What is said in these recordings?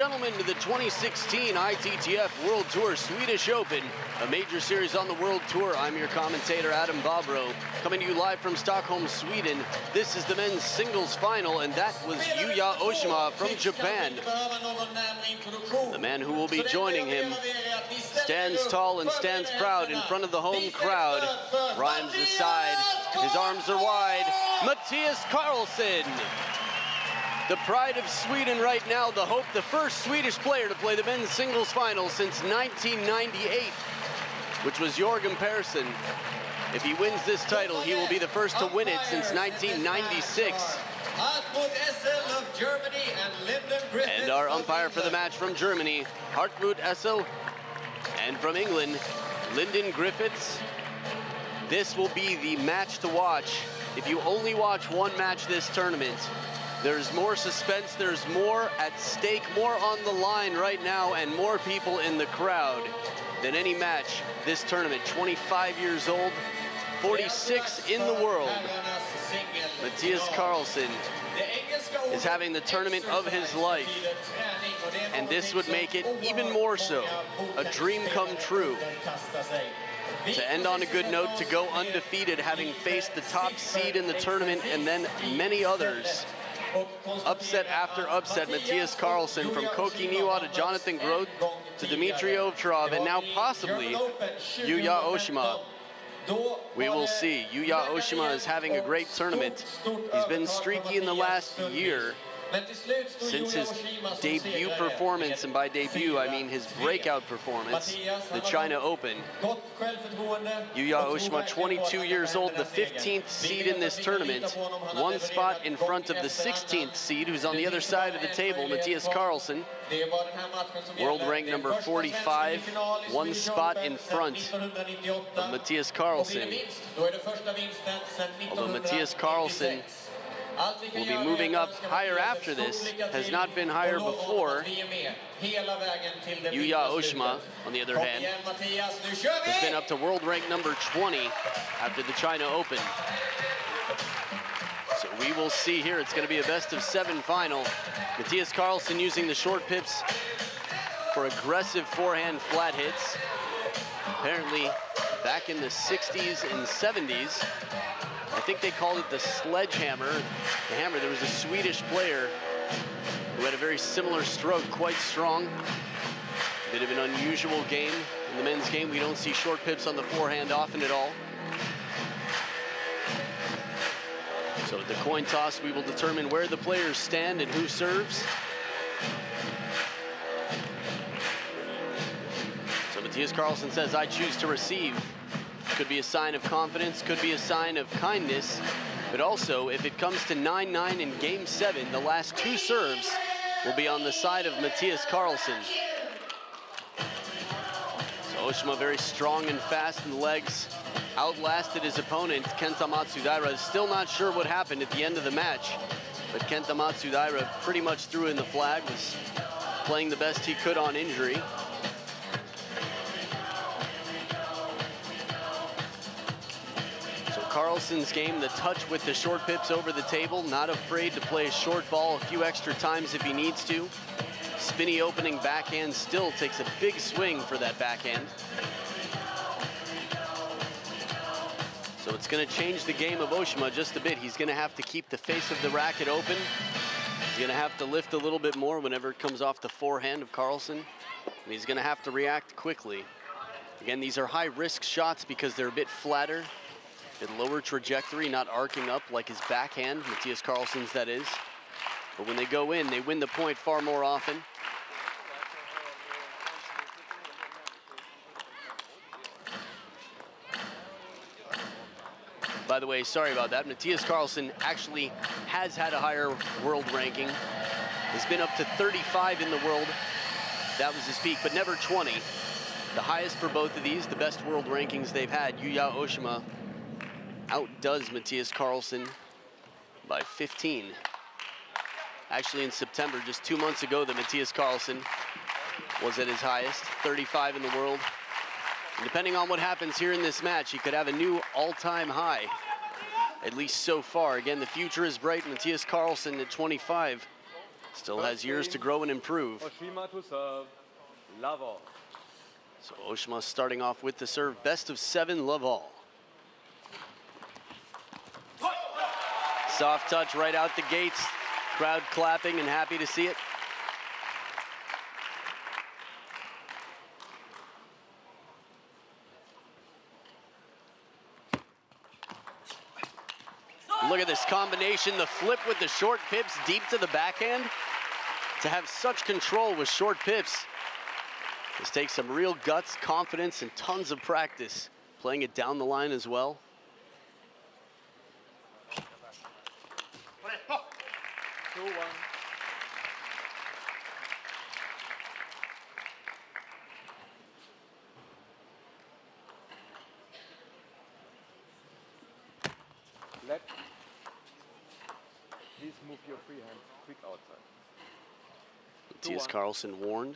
gentlemen, to the 2016 ITTF World Tour Swedish Open, a major series on the World Tour. I'm your commentator, Adam Bobrow, coming to you live from Stockholm, Sweden. This is the men's singles final, and that was Yuya OSHIMA from Japan. The man who will be joining him stands tall and stands proud in front of the home crowd. Rhymes aside, his arms are wide. Mattias KARLSSON. The pride of Sweden right now, the hope, the first Swedish player to play the men's singles final since 1998, which was Jörgen Persson. If he wins this title, he will be the first to win it since 1996. And our umpire for the match from Germany, Hartmut Essel, and from England, Lyndon Griffiths. This will be the match to watch. If you only watch one match this tournament, there's more suspense, there's more at stake, more on the line right now, and more people in the crowd than any match this tournament. 25 years old, 46 in the world. Mattias KARLSSON is having the tournament of his life, and this would make it even more so a dream come true. To end on a good note, to go undefeated, having faced the top seed in the tournament and then many others. Upset after upset, Mattias KARLSSON from Koki Niwa to Jonathan Groth to Dmitry Ovtcharov, and now possibly Yuya OSHIMA. We will see. Yuya OSHIMA is having a great tournament. He's been streaky in the last year. Since his debut performance, and by debut I mean his breakout performance, the China Open. Yuya OSHIMA, 22 years old, the 15th seed in this tournament, one spot in front of the 16th seed, who's on the other side of the table, Mattias KARLSSON, world rank number 45, one spot in front of Mattias KARLSSON. Although Mattias KARLSSON will be moving up higher after this, has not been higher before. Yuya OSHIMA, on the other hand, has been up to world rank number 20 after the China Open. So we will see here. It's going to be a best-of-7 final. Mattias KARLSSON using the short pips for aggressive forehand flat hits. Apparently back in the 60s and 70s, I think they called it the sledgehammer. The hammer, there was a Swedish player who had a very similar stroke, quite strong. A bit of an unusual game in the men's game. We don't see short pips on the forehand often at all. So at the coin toss, we will determine where the players stand and who serves. So Mattias KARLSSON says, I choose to receive. Could be a sign of confidence, could be a sign of kindness, but also if it comes to 9-9 in game 7, the last two serves will be on the side of Mattias KARLSSON. So OSHIMA very strong and fast in the legs, outlasted his opponent, Kenta Matsudaira. Is still not sure what happened at the end of the match, but Kenta Matsudaira pretty much threw in the flag, was playing the best he could on injury. KARLSSON's game, the touch with the short pips over the table, not afraid to play a short ball a few extra times if he needs to. Spinny opening backhand, still takes a big swing for that backhand. So it's going to change the game of OSHIMA just a bit. He's going to have to keep the face of the racket open. He's going to have to lift a little bit more whenever it comes off the forehand of KARLSSON. And he's going to have to react quickly. Again, these are high-risk shots because they're a bit flatter. At lower trajectory, not arcing up like his backhand, Mattias KARLSSON's that is. But when they go in, they win the point far more often. By the way, sorry about that. Mattias KARLSSON actually has had a higher world ranking. He's been up to 35 in the world. That was his peak, but never 20. The highest for both of these, the best world rankings they've had. Yuya OSHIMA outdoes Mattias KARLSSON by 15. Actually, in September, just 2 months ago, that Mattias KARLSSON was at his highest, 35 in the world. And depending on what happens here in this match, he could have a new all-time high, at least so far. Again, the future is bright. Mattias KARLSSON at 25 Still has years to grow and improve. OSHIMA to serve, love all. So OSHIMA starting off with the serve, best of 7, love all. Soft touch right out the gates. Crowd clapping and happy to see it. Look at this combination, the flip with the short pips deep to the backhand. To have such control with short pips, this takes some real guts, confidence, and tons of practice. Playing it down the line as well. Please move your free hand quick outside. Mattias KARLSSON warned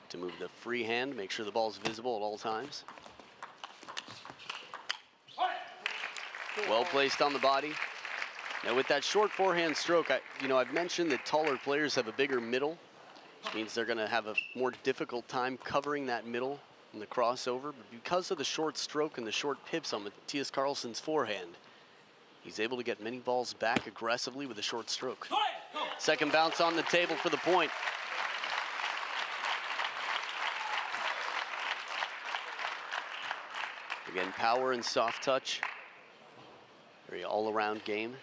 to move the free hand, make sure the ball's visible at all times. Well placed on the body. Now with that short forehand stroke, I've mentioned that taller players have a bigger middle, which means they're going to have a more difficult time covering that middle in the crossover. But because of the short stroke and the short pips on Mattias KARLSSON's forehand, he's able to get many balls back aggressively with a short stroke. Second bounce on the table for the point. Again, power and soft touch. Very all-around game.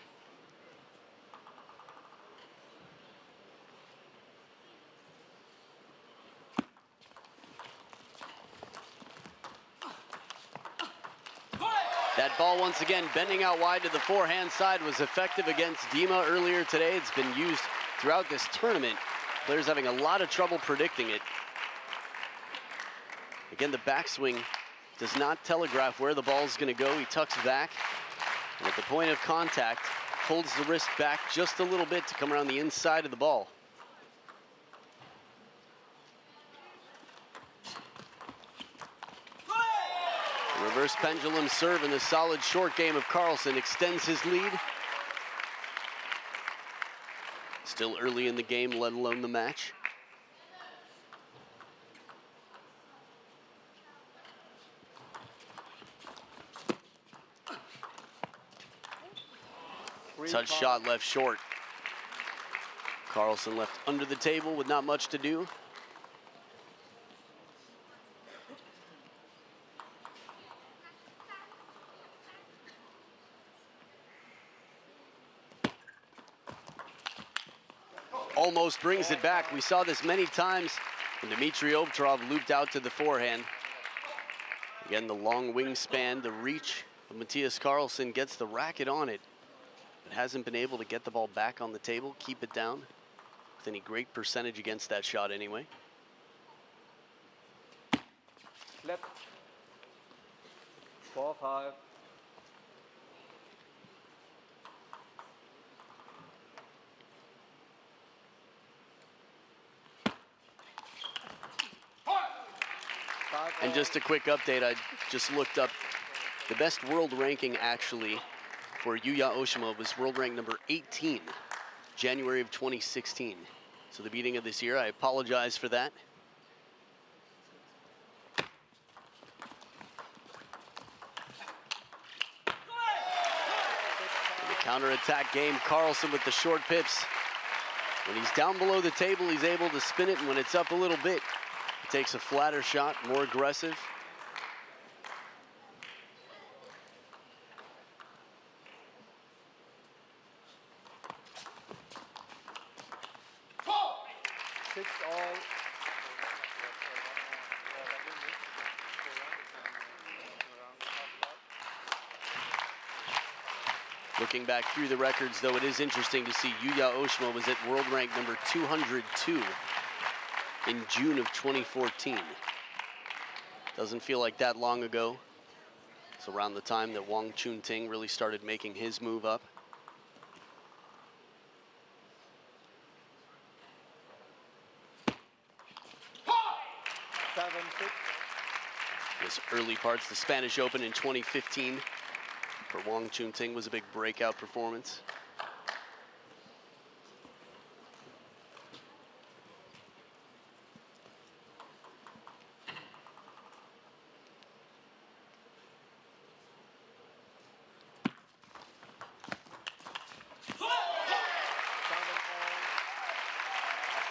That ball once again bending out wide to the forehand side was effective against Dima earlier today. It's been used throughout this tournament. Players having a lot of trouble predicting it. Again, the backswing does not telegraph where the ball is going to go. He tucks back, and at the point of contact, holds the wrist back just a little bit to come around the inside of the ball. Reverse pendulum serve and the solid short game of KARLSSON extends his lead. Still early in the game, let alone the match. Touch shot left short. KARLSSON left under the table with not much to do. Almost brings it back. We saw this many times when Dmitry Ovtcharov looped out to the forehand. Again, the long wingspan, the reach of Mattias KARLSSON gets the racket on it, but hasn't been able to get the ball back on the table, keep it down with any great percentage against that shot anyway. Left. 4-5. And just a quick update, I just looked up the best world ranking actually for Yuya OSHIMA was world rank number 18, January of 2016. So the beginning of this year, I apologize for that. In the counter-attack game, KARLSSON with the short pips. When he's down below the table, he's able to spin it, and when it's up a little bit, he takes a flatter shot, more aggressive. Looking back through the records, though, it is interesting to see Yuya OSHIMA was at world rank number 202 in June of 2014. Doesn't feel like that long ago. It's around the time that Wang Chunting really started making his move up. This early parts, the Spanish Open in 2015 for Wang Chunting was a big breakout performance.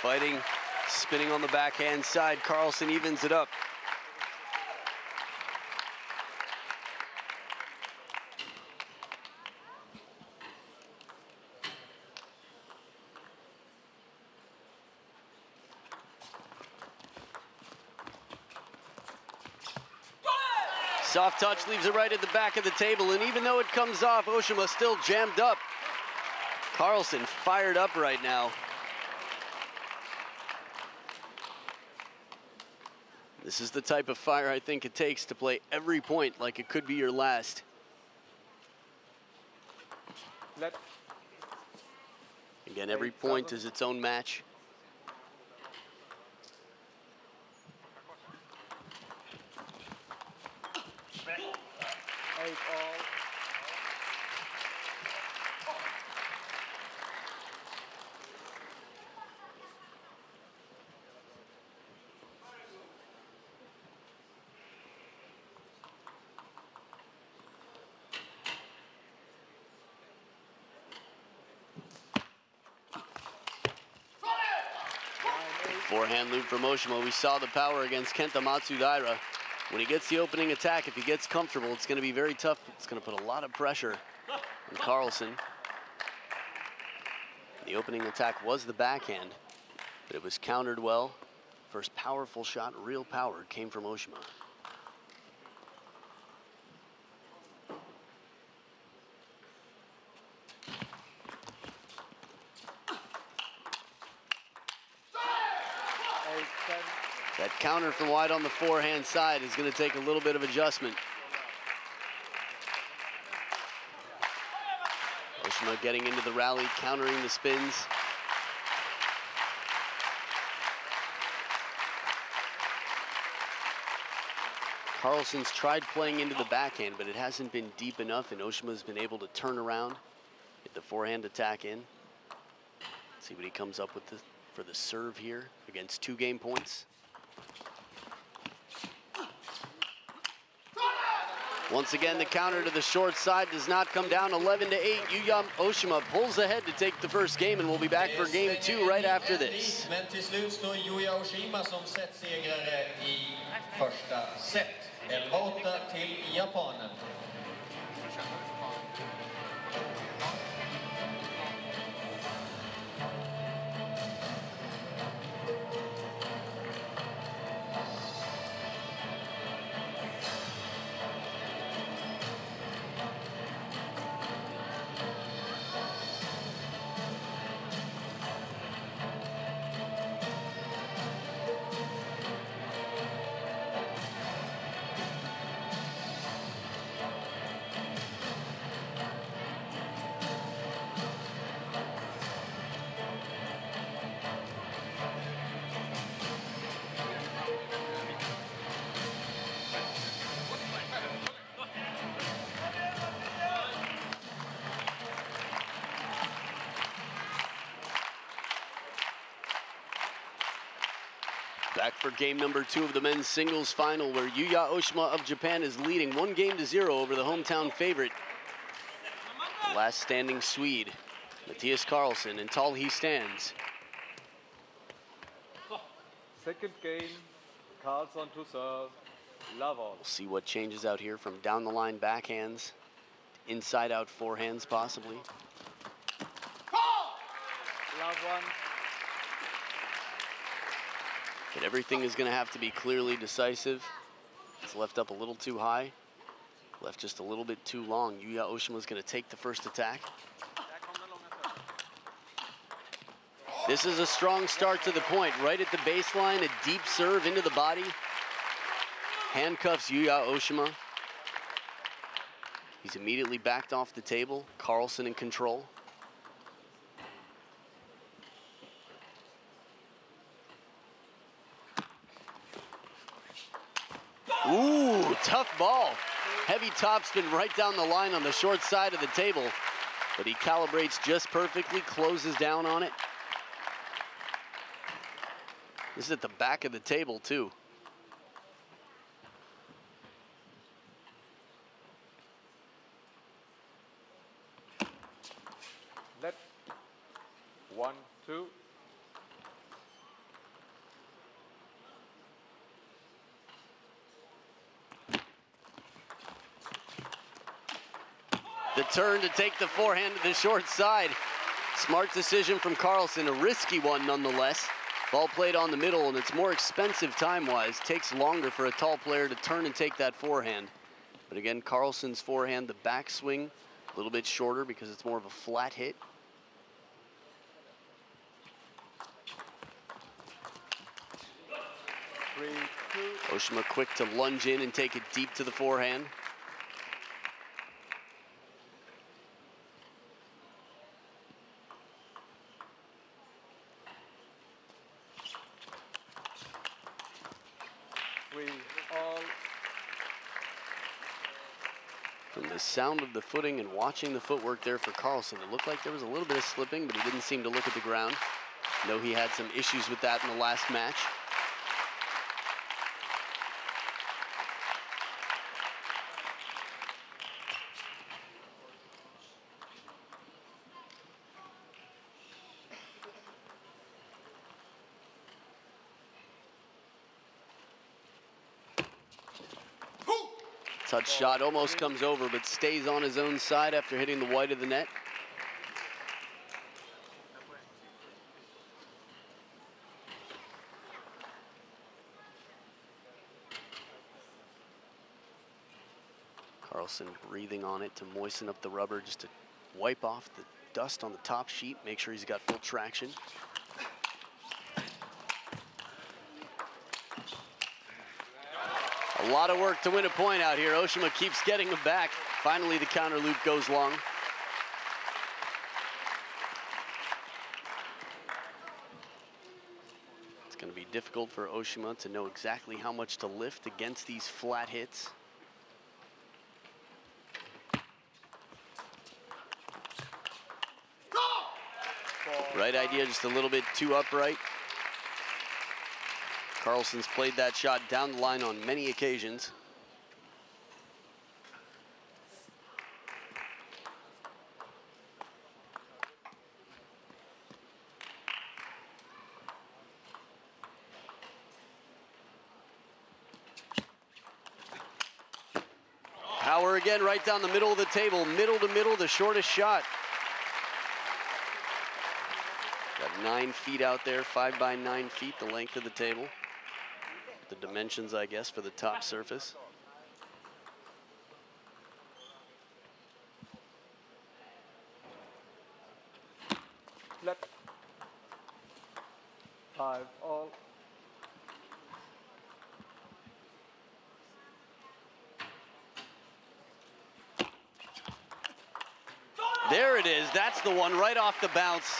Fighting, spinning on the backhand side. KARLSSON evens it up. Soft touch leaves it right at the back of the table, and even though it comes off, OSHIMA still jammed up. KARLSSON fired up right now. This is the type of fire I think it takes to play every point like it could be your last. Again, every point is its own match. Forehand loop from OSHIMA. We saw the power against Kenta Matsudaira. When he gets the opening attack, if he gets comfortable, it's going to be very tough. It's going to put a lot of pressure on KARLSSON. The opening attack was the backhand, but it was countered well. First powerful shot, real power, came from OSHIMA. That counter from wide on the forehand side is going to take a little bit of adjustment. OSHIMA getting into the rally, countering the spins. KARLSSON's tried playing into the backhand, but it hasn't been deep enough, and OSHIMA's been able to turn around, get the forehand attack in. See what he comes up with for the serve here against 2 game points. Once again, the counter to the short side does not come down. 11-8. Yuya OSHIMA pulls ahead to take the first game, and we'll be back for game 2 right after this. Men till slut står Yuya OSHIMA som setsegrare i första set. 11-8 till japanen. Back for game number 2 of the men's singles final, where Yuya OSHIMA of Japan is leading 1-0 over the hometown favorite. The last standing Swede, Mattias KARLSSON, and tall he stands. Second game, KARLSSON to serve, love all. We'll see what changes out here from down the line backhands, inside out forehands possibly. Love one. But everything is going to have to be clearly decisive. It's left up a little too high, left just a little bit too long. Yuya OSHIMA is going to take the first attack. This is a strong start to the point. Right at the baseline, a deep serve into the body. Handcuffs Yuya OSHIMA. He's immediately backed off the table. KARLSSON in control. Ooh, tough ball. Heavy topspin right down the line on the short side of the table, but he calibrates just perfectly, closes down on it. This is at the back of the table too. Let 1, 2. The turn to take the forehand to the short side. Smart decision from KARLSSON, a risky one nonetheless. Ball played on the middle, and it's more expensive time-wise. Takes longer for a tall player to turn and take that forehand. But again, KARLSSON's forehand, the backswing, a little bit shorter because it's more of a flat hit. OSHIMA quick to lunge in and take it deep to the forehand. From the sound of the footing and watching the footwork there for KARLSSON, it looked like there was a little bit of slipping, but he didn't seem to look at the ground. Know he had some issues with that in the last match. Touch shot almost comes over, but stays on his own side after hitting the white of the net. KARLSSON breathing on it to moisten up the rubber, just to wipe off the dust on the top sheet, make sure he's got full traction. A lot of work to win a point out here. OSHIMA keeps getting them back. Finally, the counter loop goes long. It's going to be difficult for OSHIMA to know exactly how much to lift against these flat hits. Right idea, just a little bit too upright. KARLSSON's played that shot down the line on many occasions. Power again right down the middle of the table, middle to middle, the shortest shot. Got 9 feet out there, 5 by 9 feet, the length of the table. The dimensions, I guess, for the top surface. Left. 5 all. There it is. That's the one right off the bounce.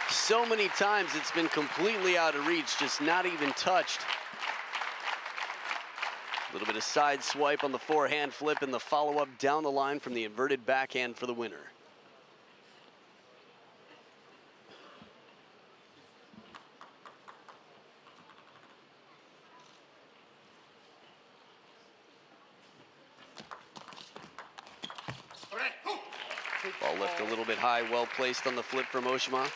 So many times it's been completely out of reach, just not even touched. A little bit of side swipe on the forehand flip and the follow-up down the line from the inverted backhand for the winner. Ball left a little bit high, well placed on the flip from OSHIMA.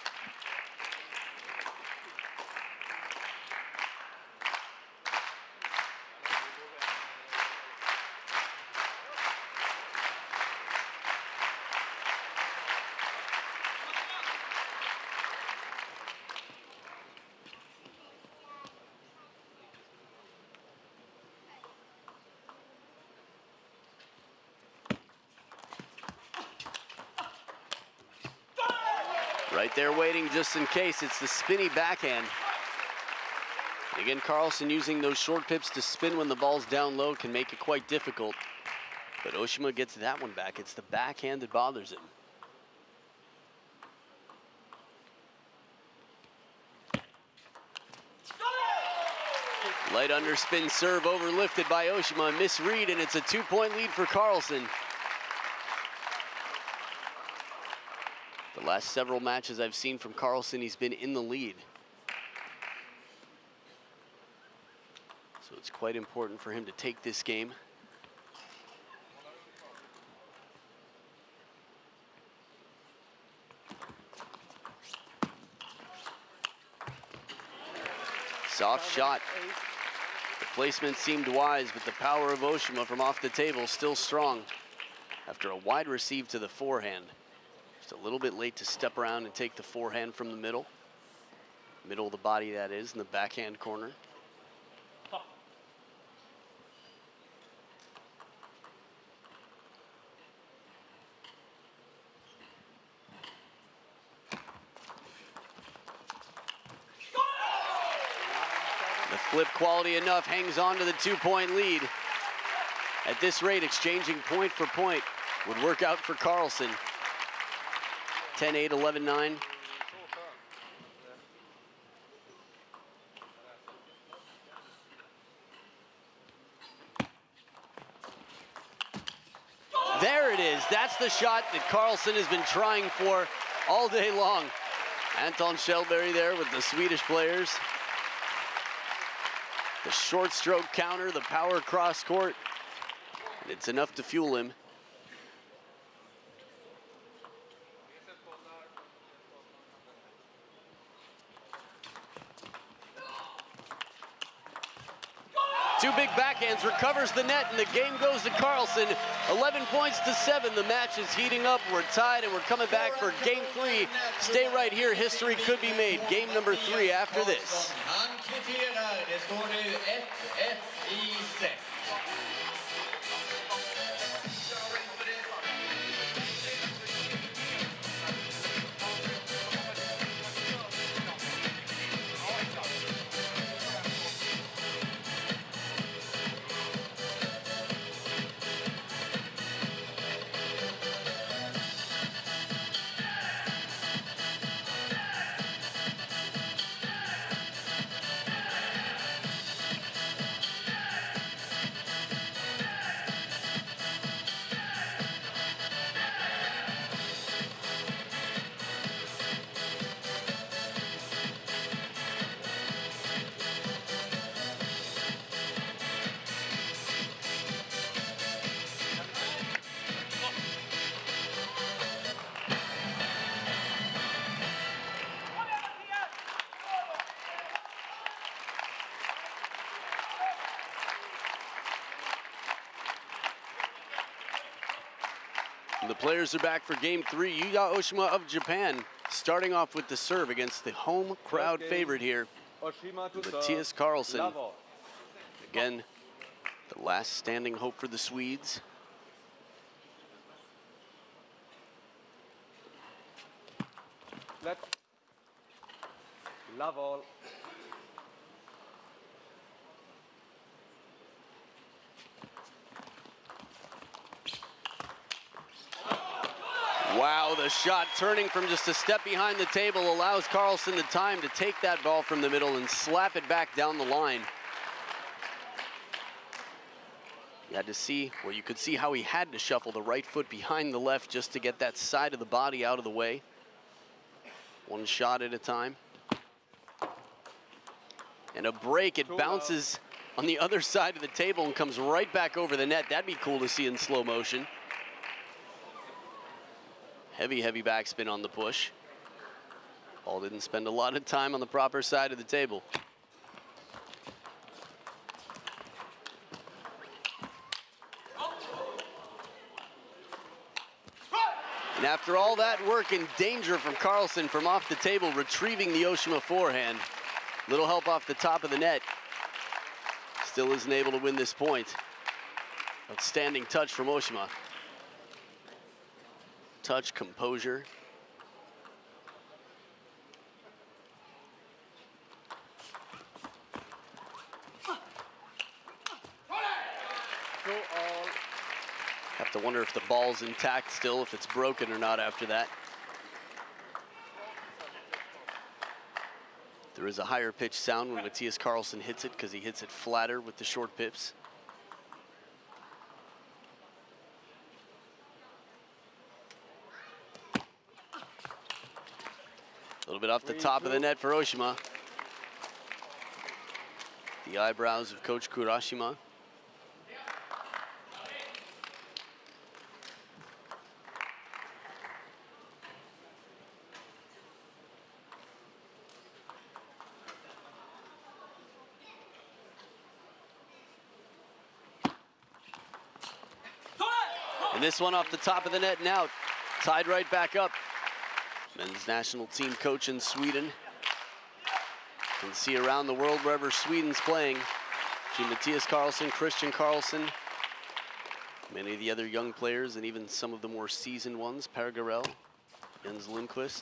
Right there waiting just in case. It's the spinny backhand. Again, KARLSSON using those short pips to spin when the ball's down low can make it quite difficult. But OSHIMA gets that one back. It's the backhand that bothers him. Light underspin serve overlifted by OSHIMA. Misread, and it's a 2-point lead for KARLSSON. The last several matches I've seen from KARLSSON, he's been in the lead. So it's quite important for him to take this game. Soft shot. The placement seemed wise, but the power of OSHIMA from off the table still strong. after a wide receive to the forehand. Just a little bit late to step around and take the forehand from the middle. Middle of the body, that is, in the backhand corner. The flip quality enough, hangs on to the 2-point lead. At this rate, exchanging point for point would work out for KARLSSON. 10-8, 11-9. There it is. That's the shot that KARLSSON has been trying for all day long. Anton Kjellberg there with the Swedish players. The short stroke counter, the power cross court. And it's enough to fuel him. Two big backhands, recovers the net, and the game goes to KARLSSON. 11 points to 7. The match is heating up. We're tied, and we're coming back for game 3. Stay right here. History could be made. Game number 3 after this. Han kvitterar. Det står nu 1-1 i set. The players are back for game 3. Yuya OSHIMA of Japan starting off with the serve against the home crowd favorite here, Mattias KARLSSON. Again, the last standing hope for the Swedes. Love all. Wow, the shot turning from just a step behind the table allows KARLSSON the time to take that ball from the middle and slap it back down the line. You had to see, well, you could see how he had to shuffle the right foot behind the left just to get that side of the body out of the way. One shot at a time. And a break, it bounces on the other side of the table and comes right back over the net. That'd be cool to see in slow motion. Heavy, heavy backspin on the push. Ball didn't spend a lot of time on the proper side of the table. And after all that work and danger from KARLSSON from off the table, retrieving the OSHIMA forehand. Little help off the top of the net. Still isn't able to win this point. Outstanding touch from OSHIMA. Touch, composure. Have to wonder if the ball's intact still, if it's broken or not after that. There is a higher pitch sound when Mattias KARLSSON hits it because he hits it flatter with the short pips. A little bit off the top of the net for OSHIMA. The eyebrows of Coach Kurashima. And this one off the top of the net and out. Tied right back up. Men's national team coach in Sweden. Can see around the world wherever Sweden's playing. Mattias KARLSSON, Christian KARLSSON, many of the other young players, and even some of the more seasoned ones, Per Garell, Jens Lundqvist.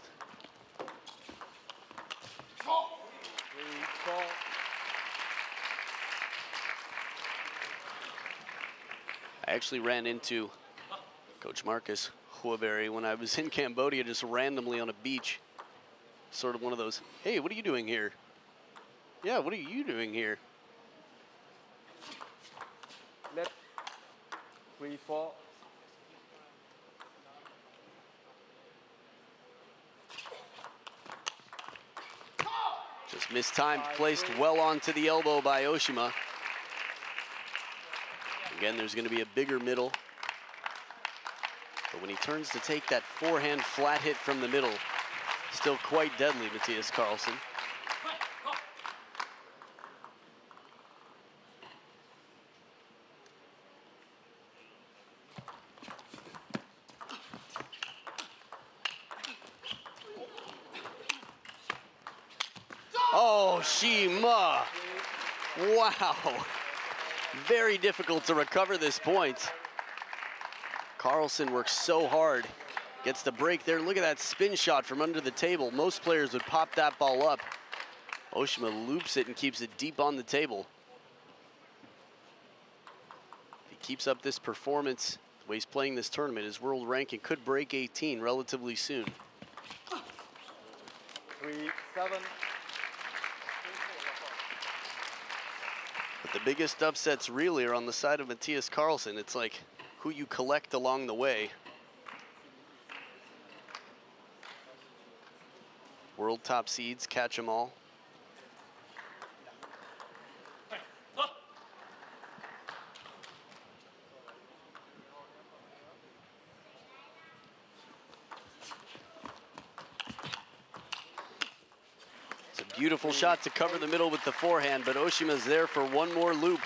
I actually ran into Coach Marcus Huaberry when I was in Cambodia, just randomly on a beach. Sort of one of those, hey, what are you doing here? Yeah, what are you doing here? Left, 3-4. Just mistimed, placed well onto the elbow by OSHIMA. Again, there's going to be a bigger middle. But when he turns to take that forehand flat hit from the middle, still quite deadly, Mattias KARLSSON. OSHIMA! Wow. Very difficult to recover this point. KARLSSON works so hard. Gets the break there. Look at that spin shot from under the table. Most players would pop that ball up. OSHIMA loops it and keeps it deep on the table. If he keeps up this performance, the way he's playing this tournament, his world ranking could break 18 relatively soon. 3-7. But the biggest upsets really are on the side of Mattias KARLSSON. It's like who you collect along the way. World top seeds, catch them all. Beautiful shot to cover the middle with the forehand, but OSHIMA's there for one more loop.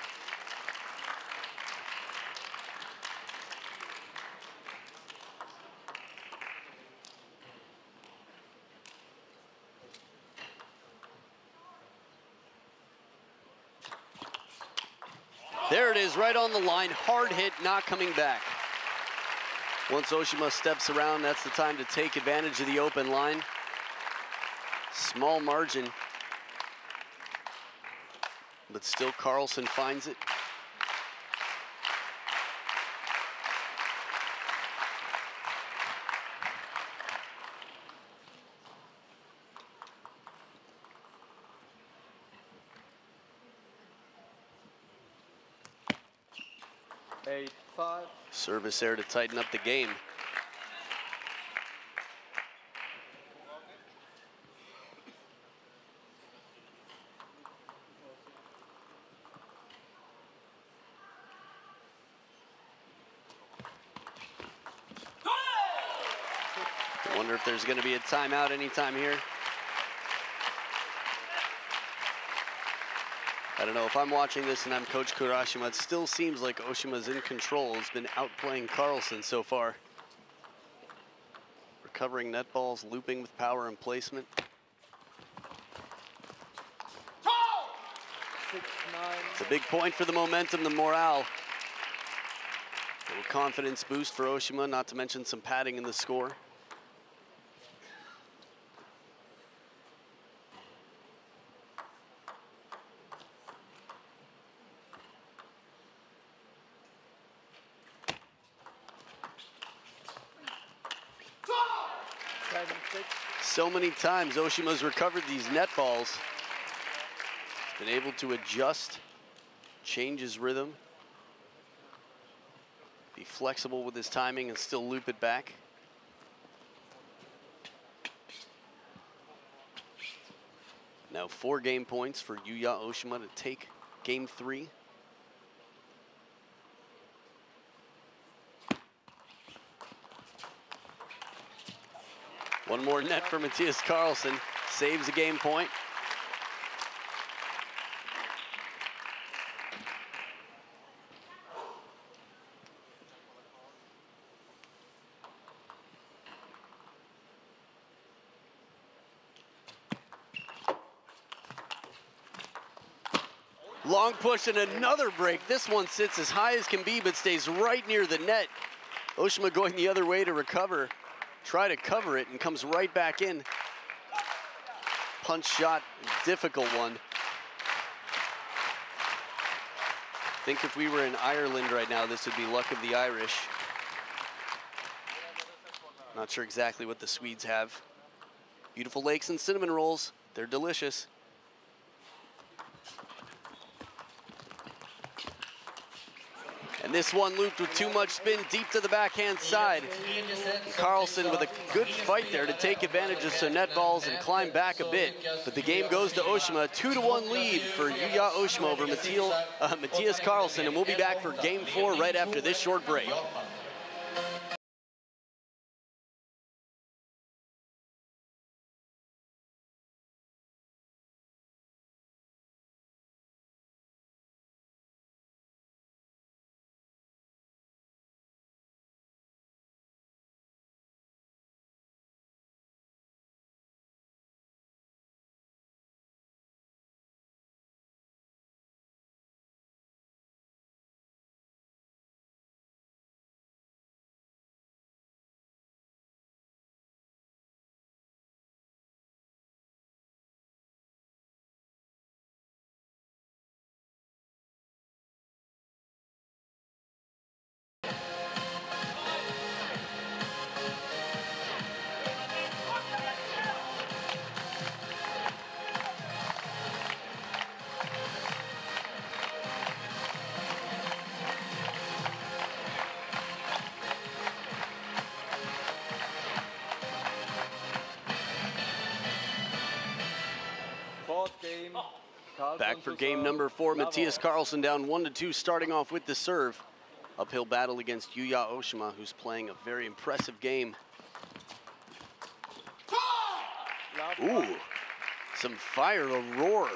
There it is, right on the line, hard hit, not coming back. Once OSHIMA steps around, that's the time to take advantage of the open line. Small margin, but still KARLSSON finds it. Service there to tighten up the game. I wonder if there's going to be a timeout anytime here. I don't know, if I'm watching this and I'm Coach Kurashima, it still seems like OSHIMA's in control. Has been outplaying KARLSSON so far. Recovering net balls, looping with power and placement. 6-9. It's a big point for the momentum, the morale. A little confidence boost for OSHIMA, not to mention some padding in the score. So many times OSHIMA's recovered these net balls. He's been able to adjust, change his rhythm, be flexible with his timing and still loop it back. Now 4 game points for Yuya OSHIMA to take game 3. One more net for Mattias KARLSSON, saves a game point. Long push and another break. This one sits as high as can be, but stays right near the net. OSHIMA going the other way to recover. Try to cover it and comes right back in. Punch shot, difficult one. I think if we were in Ireland right now, this would be luck of the Irish. Not sure exactly what the Swedes have. Beautiful lakes and cinnamon rolls. They're delicious. And this one looped with too much spin deep to the backhand side. And KARLSSON with a good fight there to take advantage of some net balls and climb back a bit. But the game goes to OSHIMA, 2-1 lead for Yuya OSHIMA over Mattias KARLSSON. And we'll be back for game 4 right after this short break. Back for game number 4. Mattias KARLSSON down 1-2, starting off with the serve. Uphill battle against Yuya OSHIMA, who's playing a very impressive game. Ooh, some fire, a roar.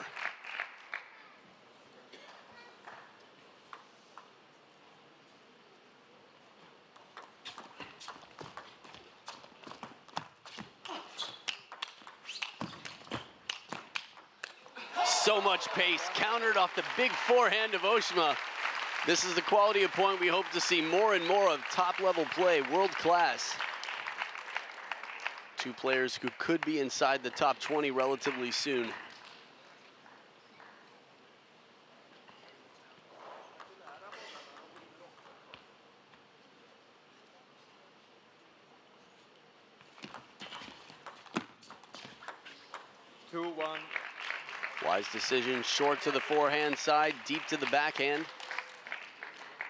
So much pace, countered off the big forehand of OSHIMA. This is the quality of point we hope to see more and more of. Top-level play, world class. Two players who could be inside the top 20 relatively soon. Wise decision, short to the forehand side, deep to the backhand.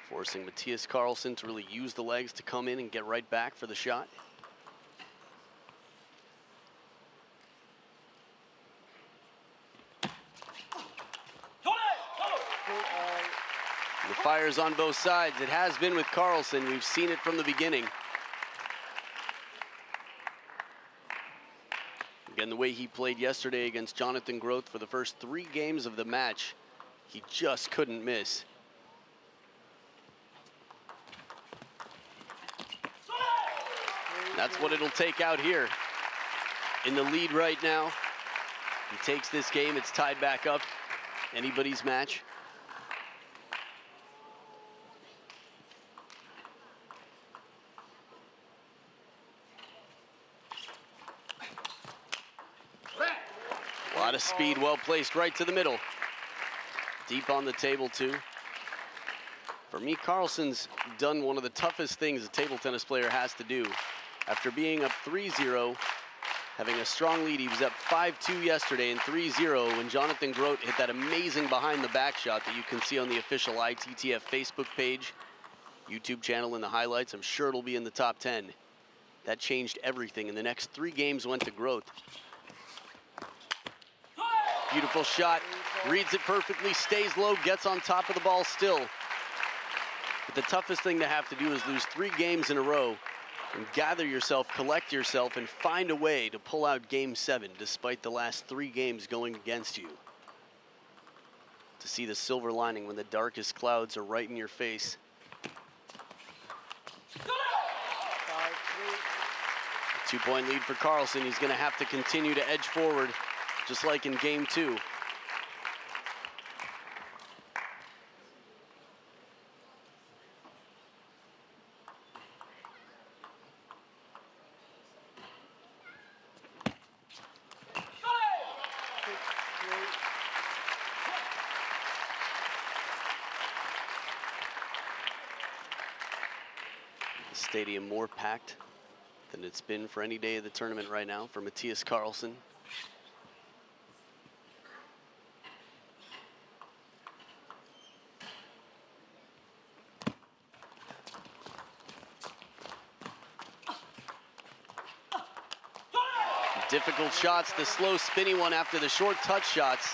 Forcing Mattias KARLSSON to really use the legs to come in and get right back for the shot. The fire's on both sides. It has been with KARLSSON. We've seen it from the beginning. Again, the way he played yesterday against Jonathan Groth for the first 3 games of the match, he just couldn't miss. That's what it'll take out here. In the lead right now. He takes this game, it's tied back up. Anybody's match. A lot of speed, well placed right to the middle. Deep on the table too. For me, KARLSSON's done one of the toughest things a table tennis player has to do. After being up 3-0, having a strong lead, he was up 5-2 yesterday and 3-0 when Jonathan Groth hit that amazing behind the back shot that you can see on the official ITTF Facebook page, YouTube channel in the highlights. I'm sure it'll be in the top 10. That changed everything, and the next 3 games went to Groth. Beautiful shot, reads it perfectly, stays low, gets on top of the ball still. But the toughest thing to have to do is lose 3 games in a row and gather yourself, collect yourself, and find a way to pull out game 7 despite the last 3 games going against you. To see the silver lining when the darkest clouds are right in your face. 2-point lead for KARLSSON. He's going to have to continue to edge forward, just like in game 2. Stadium more packed than it's been for any day of the tournament right now for Mattias KARLSSON. Difficult shots, the slow spinny one after the short touch shots.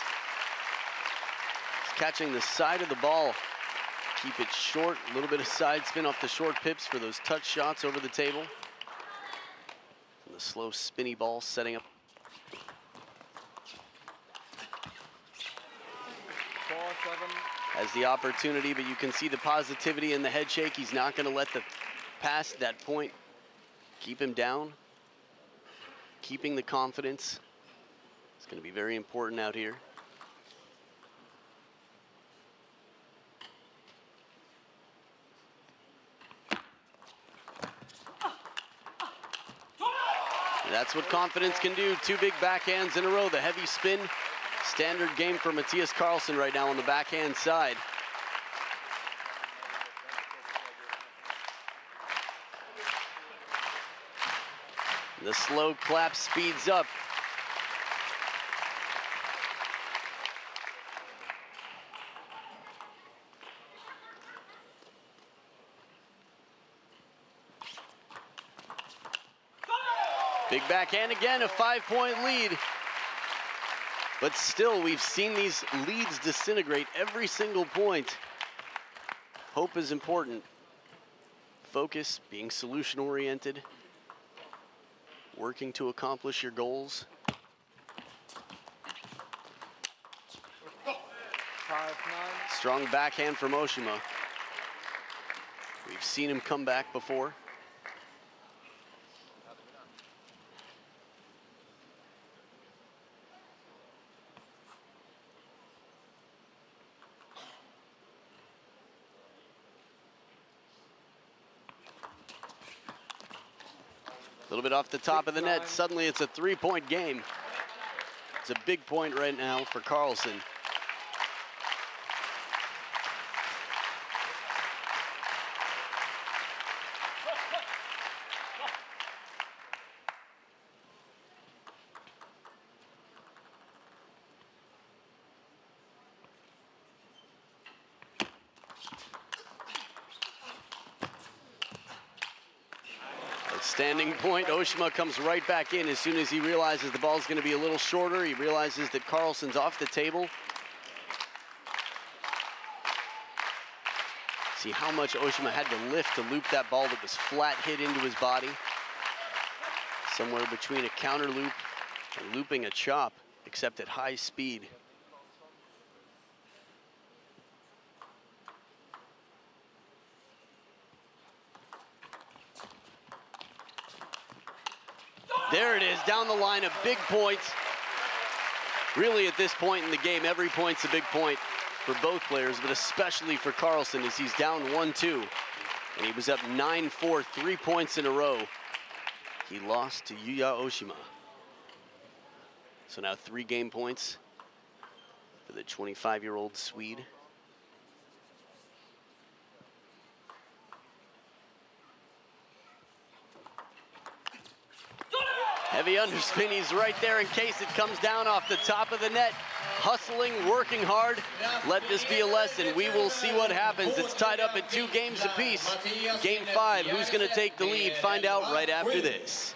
He's catching the side of the ball. Keep it short, a little bit of side spin off the short pips for those touch shots over the table. And the slow spinny ball setting up. 4-7. Has the opportunity, but you can see the positivity in the head shake. He's not gonna let the pass that point keep him down. Keeping the confidence is going to be very important out here. That's what confidence can do. Two big backhands in a row. The heavy spin, standard game for Mattias KARLSSON right now on the backhand side. The slow clap speeds up. Big backhand again, a 5-point lead. But still, we've seen these leads disintegrate every single point. Hope is important. Focus, being solution-oriented. Working to accomplish your goals. 5-9. Strong backhand from OSHIMA. We've seen him come back before. A little bit off the top of the net. Suddenly it's a 3-point game. It's a big point right now for KARLSSON. Standing point, OSHIMA comes right back in as soon as he realizes the ball's going to be a little shorter. He realizes that KARLSSON's off the table. See how much OSHIMA had to lift to loop that ball that was flat hit into his body. Somewhere between a counter loop and looping a chop, except at high speed. There it is, down the line, a big point. Really, at this point in the game, every point's a big point for both players, but especially for KARLSSON as he's down 1-2. And he was up 9-4, 3 points in a row. He lost to Yuya OSHIMA. So now 3 game points for the 25-year-old Swede. Heavy underspin, he's right there in case it comes down off the top of the net. Hustling, working hard. Let this be a lesson. We will see what happens. It's tied up at 2 games apiece. Game 5, who's going to take the lead? Find out right after this.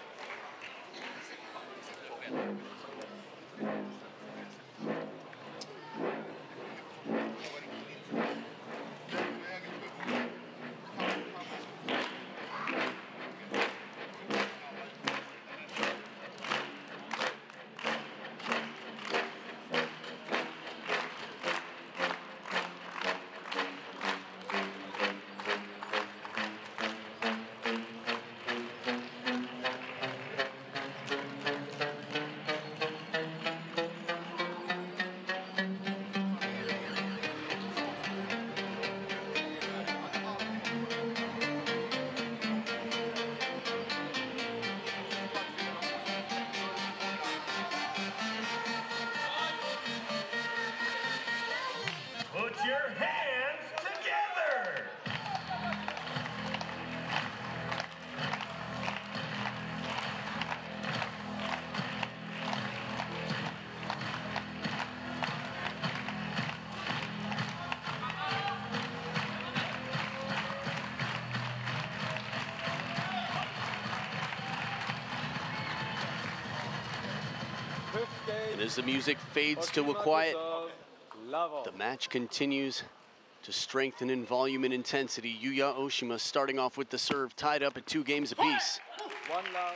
as the music fades to a quiet, the match continues to strengthen in volume and intensity. Yuya Oshima starting off with the serve, tied up at 2 games apiece. 1 love.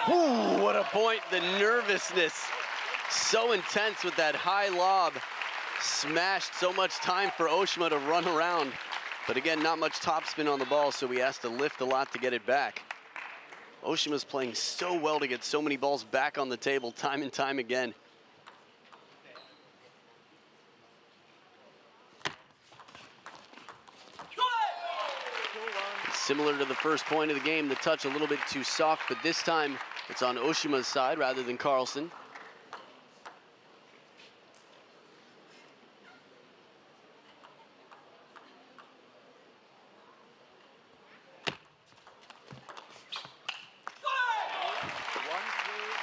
Ooh, what a point. The nervousness so intense with that high lob. Smashed so much time for Oshima to run around. But again, not much topspin on the ball, so he has to lift a lot to get it back. Oshima's playing so well to get so many balls back on the table time and time again. Similar to the first point of the game, the touch a little bit too soft, but this time it's on Oshima's side rather than KARLSSON.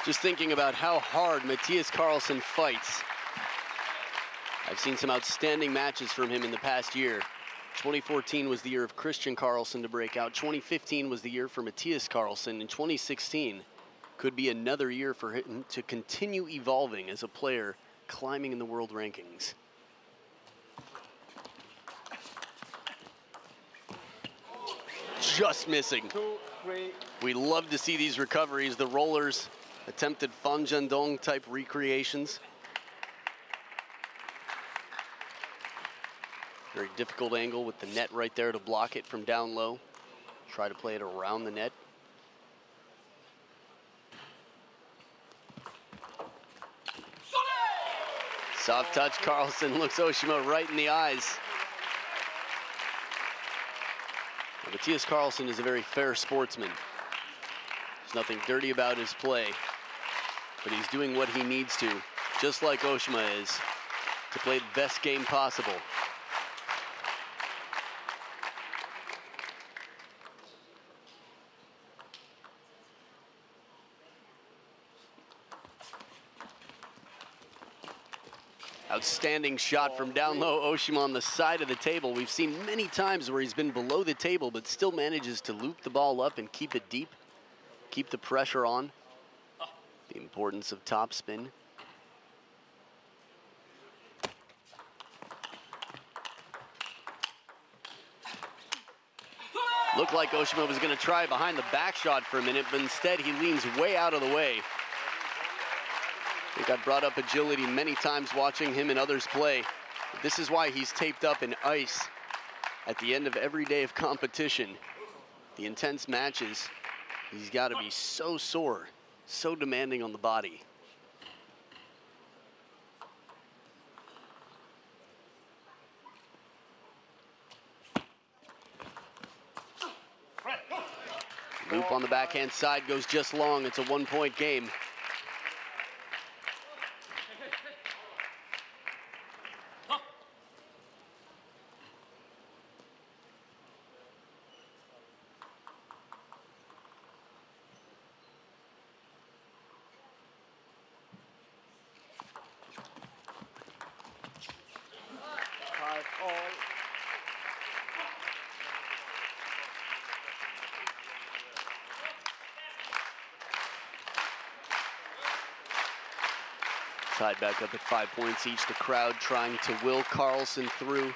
Just thinking about how hard Mattias KARLSSON fights. I've seen some outstanding matches from him in the past year. 2014 was the year of Christian KARLSSON to break out. 2015 was the year for Mattias KARLSSON. And 2016 could be another year for him to continue evolving as a player, climbing in the world rankings. Just missing. 2, 3. We love to see these recoveries. The rollers attempted Fanjandong type recreations. Very difficult angle with the net right there to block it from down low. Try to play it around the net. Soft touch, KARLSSON looks Oshima right in the eyes. Now, Mattias KARLSSON is a very fair sportsman. There's nothing dirty about his play, but he's doing what he needs to, just like Oshima is, to play the best game possible. Outstanding shot from down low. Oshima on the side of the table. We've seen many times where he's been below the table, but still manages to loop the ball up and keep it deep, keep the pressure on. The importance of topspin. Looked like Oshima was going to try behind the back shot for a minute, but instead he leans way out of the way. I think I've brought up agility many times watching him and others play. This is why he's taped up in ice at the end of every day of competition. The intense matches, he's got to be so sore, so demanding on the body. Loop on the backhand side goes just long. It's a 1-point game. Tied back up at 5 points each. The crowd trying to will KARLSSON through.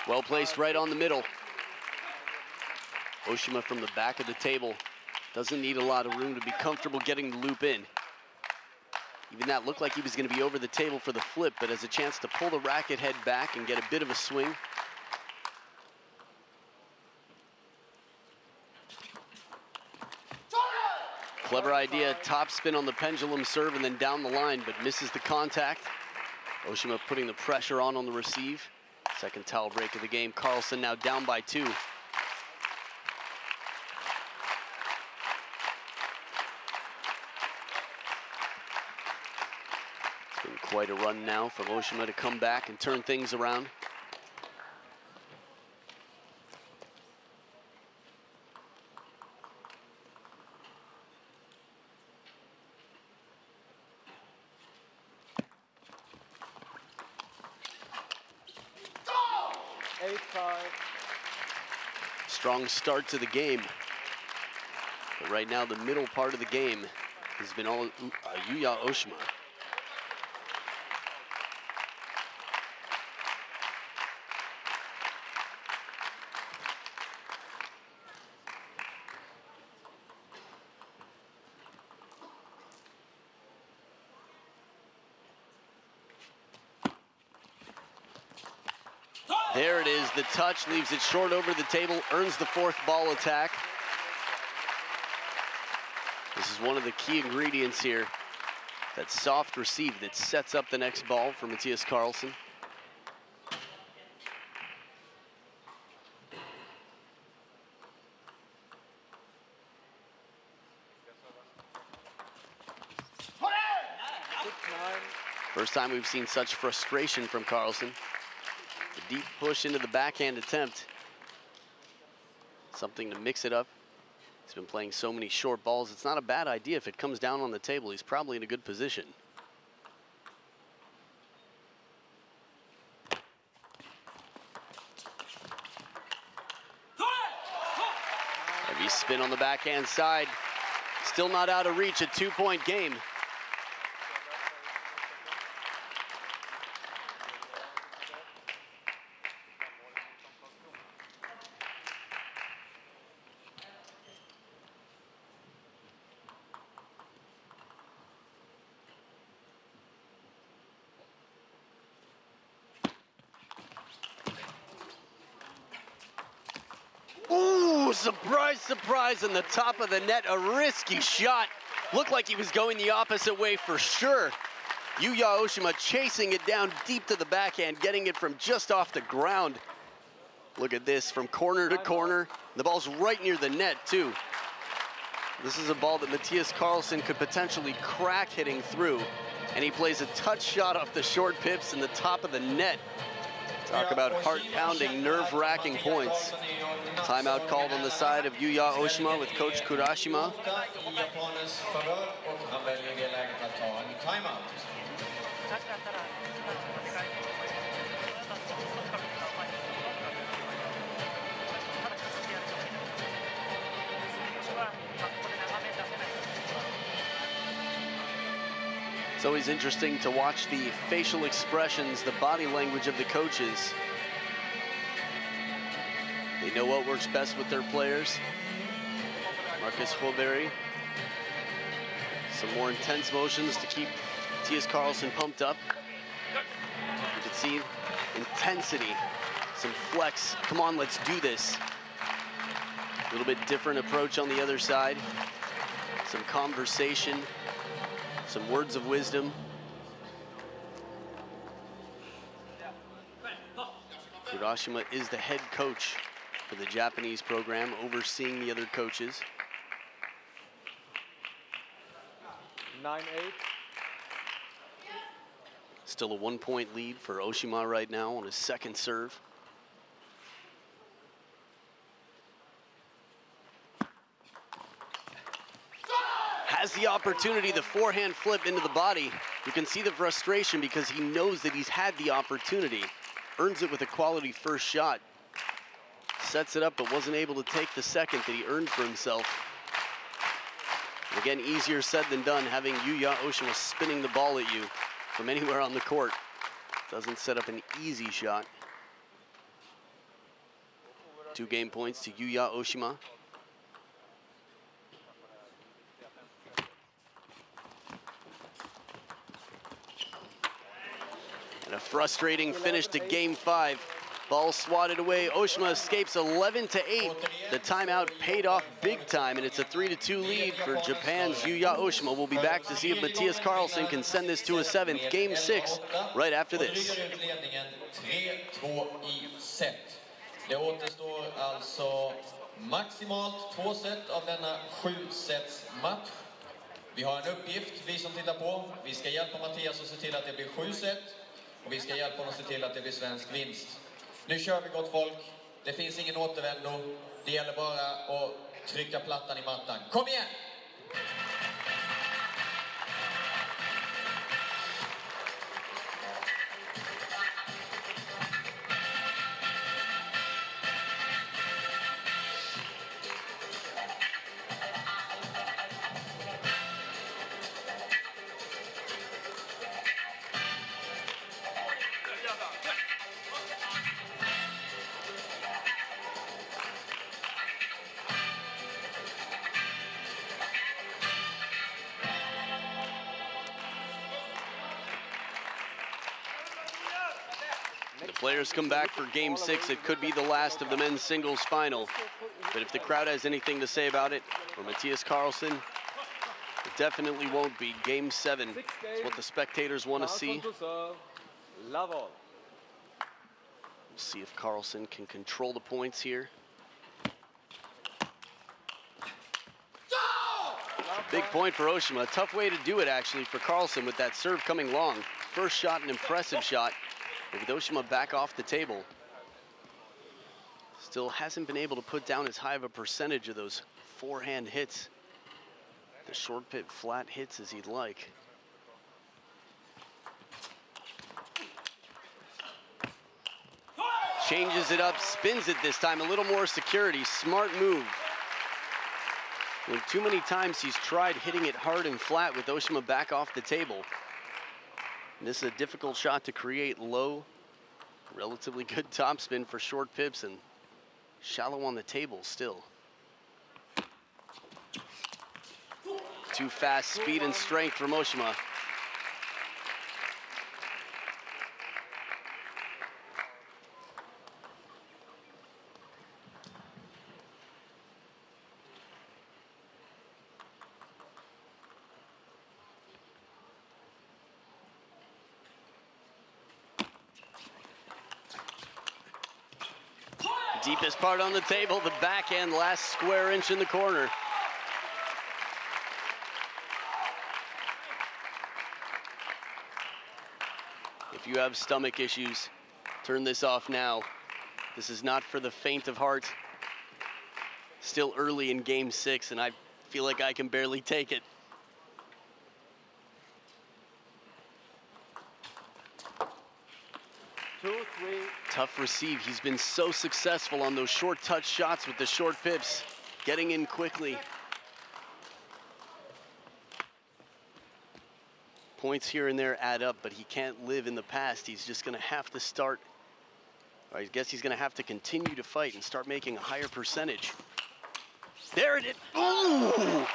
Well placed right on the middle. Oshima from the back of the table. Doesn't need a lot of room to be comfortable getting the loop in. Even that looked like he was going to be over the table for the flip, but has a chance to pull the racket head back and get a bit of a swing. Clever idea, top spin on the pendulum serve and then down the line, but misses the contact. Oshima putting the pressure on the receive. Second towel break of the game. KARLSSON now down by 2. Quite a run now from OSHIMA to come back and turn things around. Strong start to the game. But right now, the middle part of the game has been all Yuya OSHIMA. There it is, the touch, leaves it short over the table, earns the fourth ball attack. This is one of the key ingredients here, that soft receive that sets up the next ball for Mattias KARLSSON. First time we've seen such frustration from KARLSSON. The deep push into the backhand attempt. Something to mix it up. He's been playing so many short balls. It's not a bad idea if it comes down on the table. He's probably in a good position. Heavy spin on the backhand side. Still not out of reach, a 2-point game. Surprise, surprise, in the top of the net, a risky shot. Looked like he was going the opposite way for sure. Yuya OSHIMA chasing it down deep to the backhand, getting it from just off the ground. Look at this, from corner to corner. The ball's right near the net, too. This is a ball that Mattias KARLSSON could potentially crack hitting through, and he plays a touch shot off the short pips in the top of the net. Talk about heart-pounding, nerve-wracking points. Timeout called on the side of Yuya OSHIMA with Coach Kurashima. It's always interesting to watch the facial expressions, the body language of the coaches. They know what works best with their players. Marcus Holberry. Some more intense motions to keep Mattias KARLSSON pumped up. You can see intensity, some flex. Come on, let's do this. A little bit different approach on the other side. Some conversation. Some words of wisdom. Kurashima is the head coach for the Japanese program, overseeing the other coaches. 9-8. Still a 1-point lead for OSHIMA right now on his second serve. Has the opportunity, the forehand flip into the body. You can see the frustration because he knows that he's had the opportunity. Earns it with a quality first shot. Sets it up, but wasn't able to take the second that he earned for himself. Again, easier said than done, having Yuya OSHIMA spinning the ball at you from anywhere on the court. Doesn't set up an easy shot. 2 game points to Yuya OSHIMA. And a frustrating finish to game 5. Ball swatted away. OSHIMA escapes 11-8. The timeout paid off big time, and it's a 3-2 lead for Japan's Yuya OSHIMA. We'll be back to see if Mattias KARLSSON can send this to a 7th. Game 6 right after this. Det återstår alltså maximalt 2 set av denna 7-sets match. Vi har en uppgift, vi som tittar på. Vi ska hjälpa Mattias att se till att det blir 7 set. Och vi ska hjälpa honom att se till att det blir svensk vinst. Nu kör vi, gott folk. Det finns ingen återvändo. Det gäller bara att trycka plattan i mattan. Kom igen! Players come back for game 6. It could be the last of the men's singles final. But if the crowd has anything to say about it, for Mattias KARLSSON, it definitely won't be. Game 7 is what the spectators want to see. We'll see if KARLSSON can control the points here. Big point for OSHIMA. A tough way to do it, actually, for KARLSSON with that serve coming long. First shot, an impressive shot. With OSHIMA back off the table. Still hasn't been able to put down as high of a percentage of those forehand hits, the short pit flat hits, as he'd like. Changes it up, spins it this time, a little more security, smart move. When too many times he's tried hitting it hard and flat with OSHIMA back off the table. And this is a difficult shot to create low, relatively good topspin for short pips and shallow on the table still. Too fast speed and strength from OSHIMA. Deepest part on the table, the backhand, last square inch in the corner. If you have stomach issues, turn this off now. This is not for the faint of heart. Still early in game 6, and I feel like I can barely take it. Tough receive. He's been so successful on those short touch shots with the short pips, getting in quickly. Points here and there add up, but he can't live in the past. He's just going to have to start, or I guess he's going to have to continue to fight and start making a higher percentage. There it is. Ooh!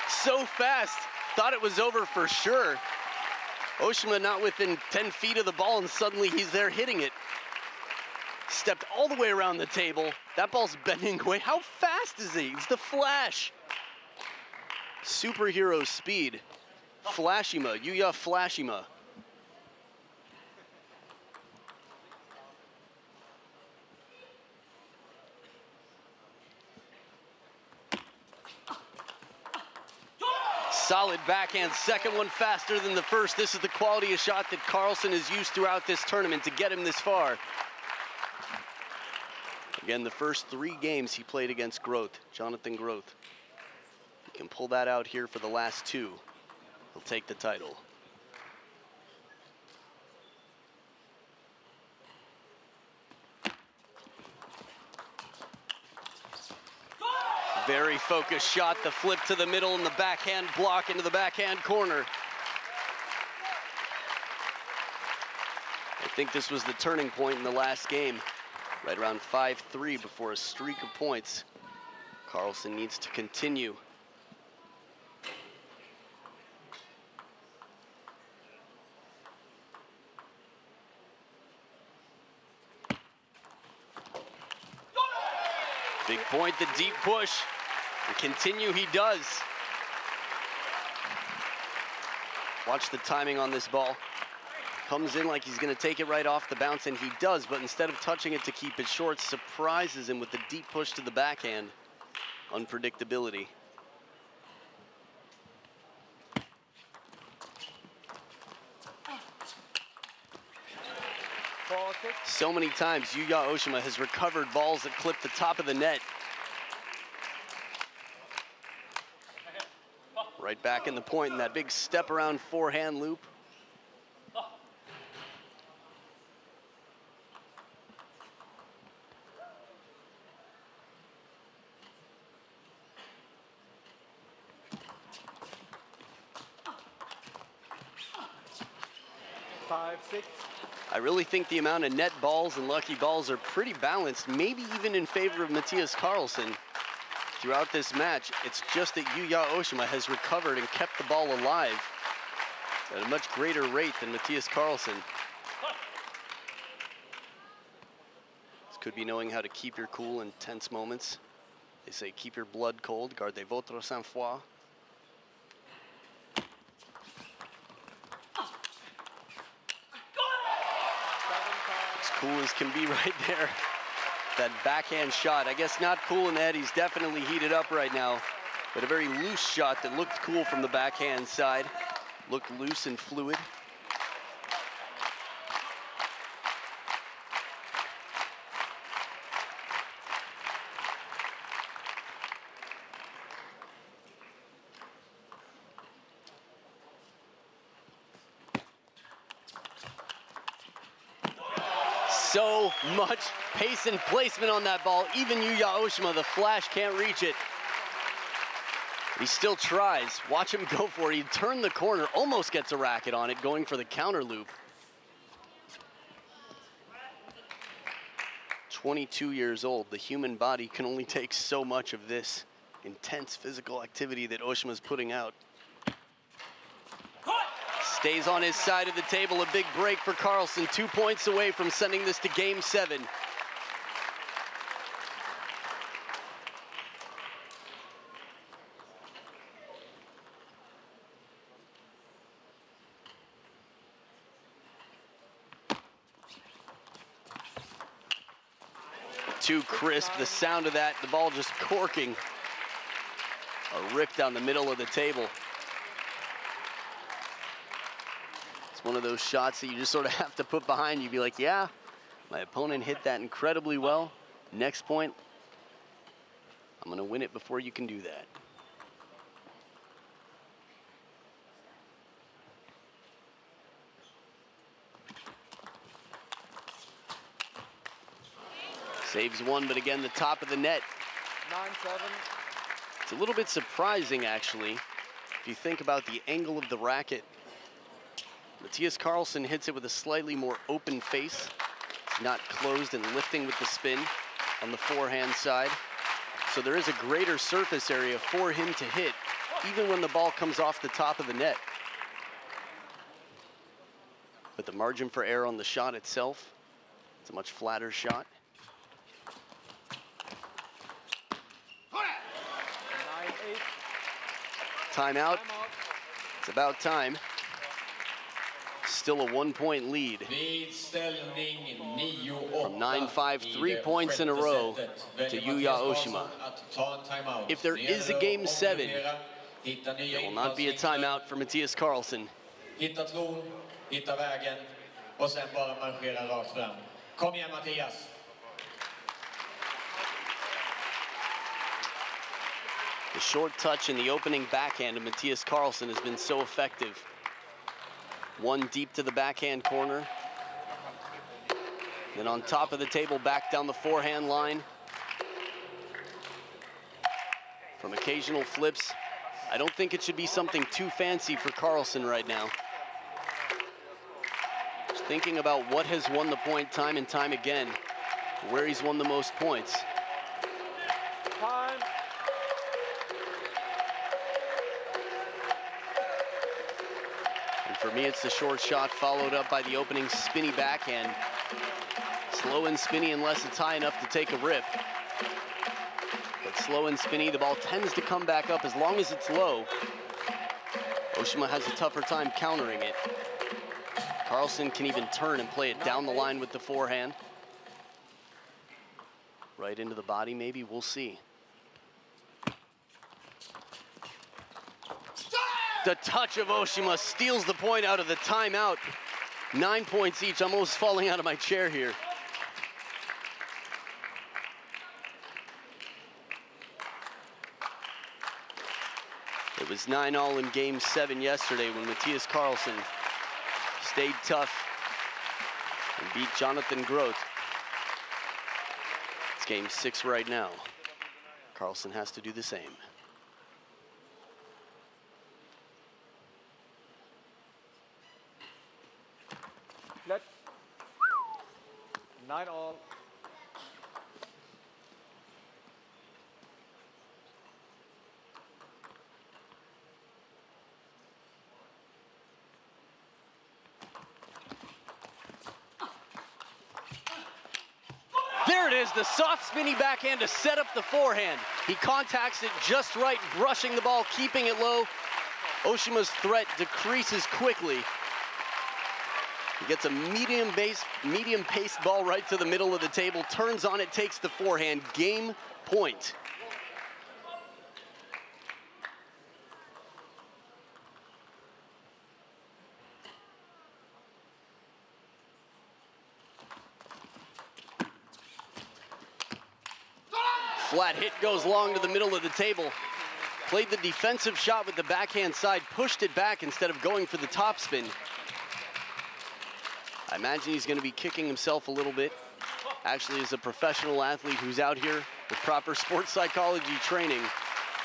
So fast. Thought it was over for sure. OSHIMA not within 10 feet of the ball, and suddenly he's there hitting it. Stepped all the way around the table. That ball's bending away. How fast is he? It's the Flash. Superhero speed. FlashIMA, Yuya FlashIMA. Solid backhand, second one faster than the first. This is the quality of shot that KARLSSON has used throughout this tournament to get him this far. Again, the first 3 games he played against Groth, Jonathan Groth. He can pull that out here for the last 2. He'll take the title. Very focused shot, the flip to the middle and the backhand block into the backhand corner. I think this was the turning point in the last game. Right around 5-3 before a streak of points. KARLSSON needs to continue. Big point, the deep push. And continue he does. Watch the timing on this ball. Comes in like he's gonna take it right off the bounce, and he does, but instead of touching it to keep it short, surprises him with the deep push to the backhand. Unpredictability. So many times Yuya Oshima has recovered balls that clip the top of the net. Right back in the point in that big step around forehand loop. I really think the amount of net balls and lucky balls are pretty balanced, maybe even in favor of Mattias KARLSSON throughout this match. It's just that Yuya Oshima has recovered and kept the ball alive at a much greater rate than Mattias KARLSSON. This could be knowing how to keep your cool in tense moments. They say keep your blood cold, gardez votre sang-froid. Cool as can be right there. That backhand shot, I guess not cool in that. He's definitely heated up right now, but a very loose shot that looked cool from the backhand side. Looked loose and fluid. So much pace and placement on that ball. Even Yuya Oshima, the flash, can't reach it. He still tries. Watch him go for it. He turned the corner, almost gets a racket on it, going for the counter loop. 22 years old. The human body can only take so much of this intense physical activity that Oshima's putting out. Stays on his side of the table, a big break for KARLSSON, 2 points away from sending this to game 7. Too crisp, the sound of that, the ball just corking. A rip down the middle of the table. It's one of those shots that you just sort of have to put behind you. Be like, yeah, my opponent hit that incredibly well. Next point, I'm gonna win it before you can do that. Saves one, but again, the top of the net. 9-7. It's a little bit surprising, actually, if you think about the angle of the racket. Mattias KARLSSON hits it with a slightly more open face. It's not closed and lifting with the spin on the forehand side. So there is a greater surface area for him to hit, even when the ball comes off the top of the net. But the margin for error on the shot itself, it's a much flatter shot. 9-8. Timeout. It's about time. Still a 1-point lead. From 9-5, 3 points in a row to Yuya Oshima. If there is a game 7, there will not be a timeout for Mattias KARLSSON. Hitta tron, hitta vägen och sen bara marschera rakt fram. Kom igen Mattias. The short touch in the opening backhand of Mattias KARLSSON has been so effective. One deep to the backhand corner. Then on top of the table, back down the forehand line. From occasional flips, I don't think it should be something too fancy for KARLSSON right now. Just thinking about what has won the point time and time again, where he's won the most points. Time. For me, it's the short shot followed up by the opening spinny backhand. Slow and spinny unless it's high enough to take a rip. But slow and spinny, the ball tends to come back up as long as it's low. Oshima has a tougher time countering it. KARLSSON can even turn and play it down the line with the forehand. Right into the body, maybe, we'll see. The touch of Oshima steals the point out of the timeout. 9 points each. I'm almost falling out of my chair here. It was 9-all in Game 7 yesterday when Mattias KARLSSON stayed tough and beat Jonathan Groth. It's Game 6 right now. KARLSSON has to do the same. Flat. 9-all. There it is, the soft spinny backhand to set up the forehand. He contacts it just right, brushing the ball, keeping it low. OSHIMA's threat decreases quickly. He gets a medium-paced ball right to the middle of the table, turns on it, takes the forehand. Game point. Flat hit goes long to the middle of the table. Played the defensive shot with the backhand side, pushed it back instead of going for the topspin. I imagine he's going to be kicking himself a little bit. Actually, as a professional athlete who's out here with proper sports psychology training,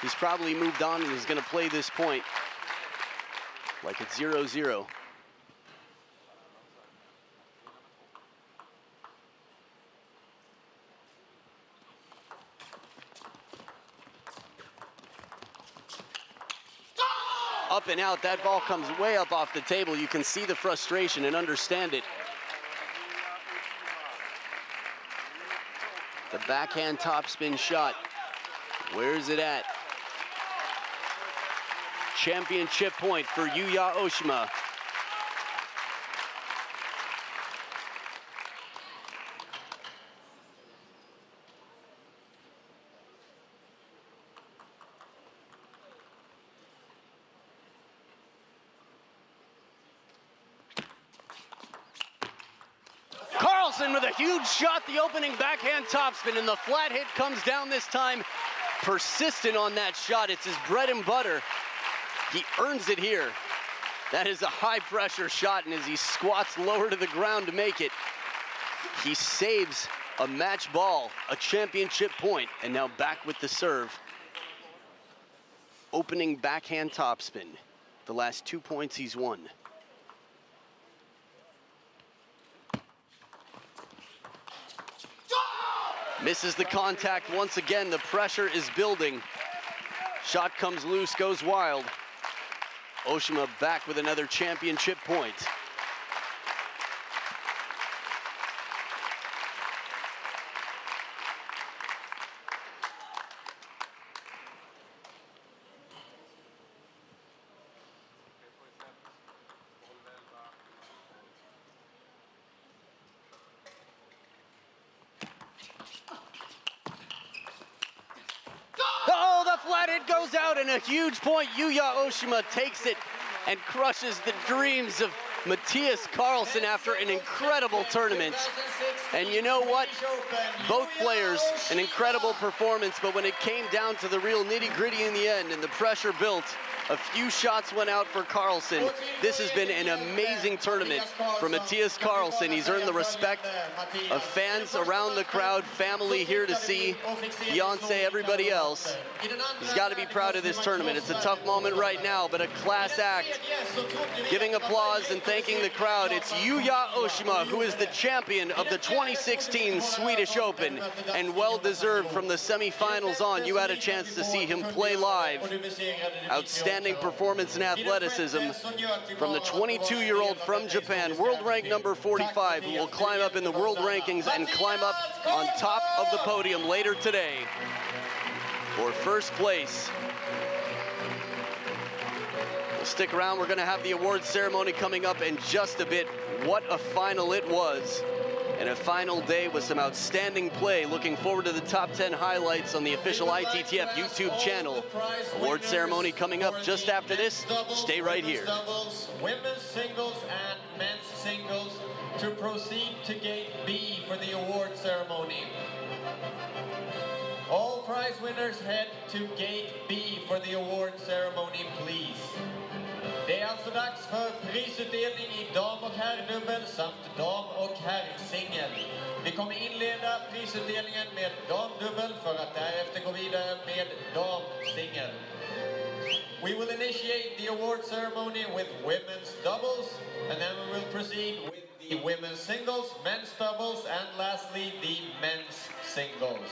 he's probably moved on and is going to play this point like it's 0-0. Up and out, that ball comes way up off the table. You can see the frustration and understand it. The backhand topspin shot, where's it at? Championship point for Yuya OSHIMA. KARLSSON with a huge shot, the opening backhand topspin, and the flat hit comes down this time. Persistent on that shot, it's his bread and butter. He earns it here. That is a high pressure shot, and as he squats lower to the ground to make it, he saves a match ball, a championship point, and now back with the serve. Opening backhand topspin. The last 2 points he's won. Misses the contact once again. The pressure is building. Shot comes loose, goes wild. OSHIMA back with another championship point. Flat hit goes out, and a huge point. Yuya OSHIMA takes it and crushes the dreams of Mattias KARLSSON after an incredible tournament. And you know what? Both players, an incredible performance, but when it came down to the real nitty-gritty in the end and the pressure built, a few shots went out for KARLSSON. This has been an amazing tournament for Mattias KARLSSON. He's earned the respect of fans around the crowd, family here to see, fiance, everybody else. He's got to be proud of this tournament. It's a tough moment right now, but a class act. Giving applause and thanking the crowd, it's Yuya OSHIMA, who is the champion of the 2016 Swedish Open, and well-deserved from the semifinals on. You had a chance to see him play live. Outstanding performance and athleticism from the 22-year-old from Japan, world rank number 45, who will climb up in the world rankings and climb up on top of the podium later today for first place. We'll stick around. We're going to have the awards ceremony coming up in just a bit. What a final it was. And a final day with some outstanding play. Looking forward to the top 10 highlights on the official ITTF YouTube channel. Award ceremony coming up just after this. Stay right here. Women's singles and men's singles to proceed to gate B for the award ceremony. All prize winners head to Gate B for the award ceremony, please. Det är alltså dags för prisutdelning i dam- och herrdubbel samt dam- och herrsingel. Vi kommer inleda prisutdelningen med damdubbel för att därefter gå vidare med damsingel. We will initiate the award ceremony with women's doubles, and then we will proceed with the women's singles, men's doubles, and lastly the men's singles.